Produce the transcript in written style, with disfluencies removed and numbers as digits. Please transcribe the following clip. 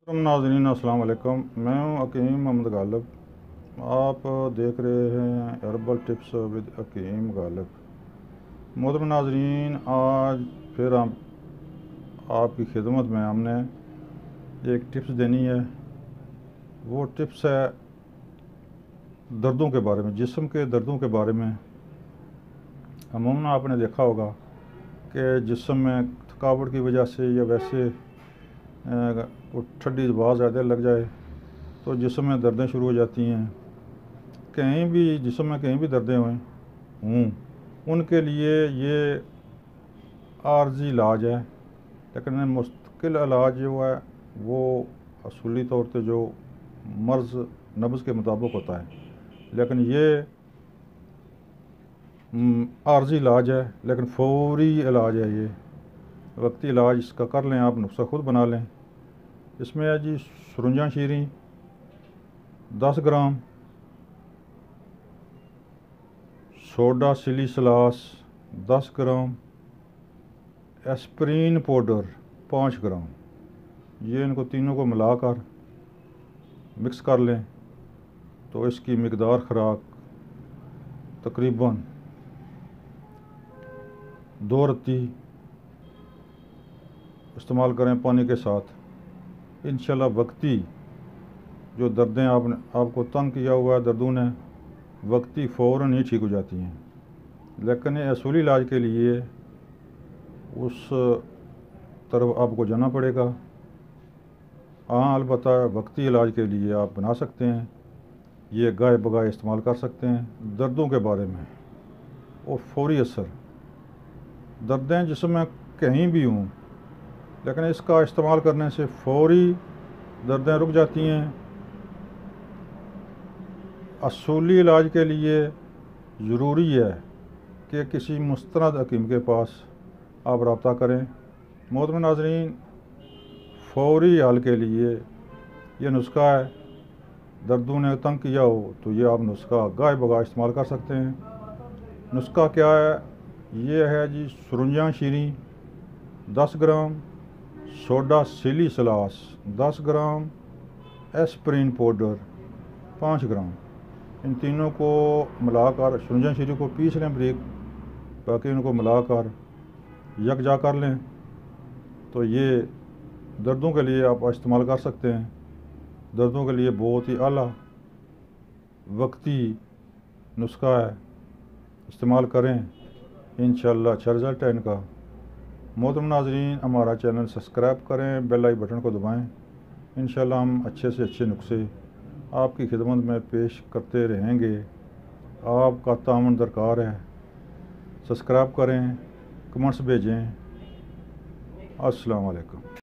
नाज़रीन अस्सलाम वालेकुम। मैं हूँ हकीम मोहम्मद गालिब। आप देख रहे हैं हर्बल टिप्स विद हकीम गालिब। मोहतरम नाज़रीन, आज फिर हम आपकी खिदमत में हमने एक टिप्स देनी है। वो टिप्स है दर्दों के बारे में, जिस्म के दर्दों के बारे में। अमूमन आपने देखा होगा कि जिस्म में थकावट की वजह से या वैसे वो ठंडी बहुत ज़्यादा लग जाए तो जिस्म में दर्दें शुरू हो जाती हैं। कहीं भी जिस्म में कहीं भी दर्दें हों उनके लिए ये आर्जी इलाज है, लेकिन मुस्तकिल इलाज जो है वो असूली तौर पे जो मर्ज़ नब्ज़ के मुताबिक होता है, लेकिन ये आर्जी इलाज है, लेकिन फ़ौरी इलाज है। ये वक्ती इलाज इसका कर लें, आप नुस्खा खुद बना लें। इसमें है जी सुरंजा शीरी 10 ग्राम, सोडा सिलिसलास 10 ग्राम, एस्प्रीन पाउडर 5 ग्राम। ये इनको तीनों को मिलाकर मिक्स कर लें तो इसकी मिकदार खुराक तकरीबन 2 रत्ती इस्तेमाल करें पानी के साथ। इंशाल्लाह वक्ती जो दर्दें आपको तंग किया हुआ है दर्दों ने, वक्ती फ़ौरन ही ठीक हो जाती हैं। लेकिन असूली इलाज के लिए उस तरफ आपको जाना पड़ेगा। हाँ, अलबत्ता वक्ती इलाज के लिए आप बना सकते हैं, ये गाय बगाए इस्तेमाल कर सकते हैं। दर्दों के बारे में और फ़ौरी असर, दर्दें जिसमें कहीं भी हों, लेकिन इसका इस्तेमाल करने से फ़ौरी दर्दें रुक जाती हैं। असूली इलाज के लिए ज़रूरी है कि किसी मुस्तनद हकीम के पास आप रब्ता करें। मोहतरम नाज़रीन, फ़ौरी हल के लिए ये नुस्खा है। दर्दों ने तंग किया हो तो ये आप नुस्खा गाय बगाए इस्तेमाल कर सकते हैं। नुस्खा क्या है? ये है जी सुरंजा शीरी 10 ग्राम, सोडा सिलिसलास 10 ग्राम, एस्प्रीन पाउडर 5 ग्राम। इन तीनों को मिलाकर सुरंजा शीरी को पीस लें बारीक, बाकी इनको मिलाकर यकजा कर लें तो ये दर्दों के लिए आप इस्तेमाल कर सकते हैं। दर्दों के लिए बहुत ही आला वक्ती नुस्खा है, इस्तेमाल करें, इंशाअल्लाह अच्छा रिज़ल्ट है इनका। मोहतरम नाज़रीन, हमारा चैनल सब्सक्राइब करें, बेल आई बटन को दबाएं। इंशाअल्लाह हम अच्छे से अच्छे नुस्खे आपकी खिदमत में पेश करते रहेंगे। आपका ताउन दरकार है। सब्सक्राइब करें, कमेंट्स भेजें। अस्सलाम वालेकुम।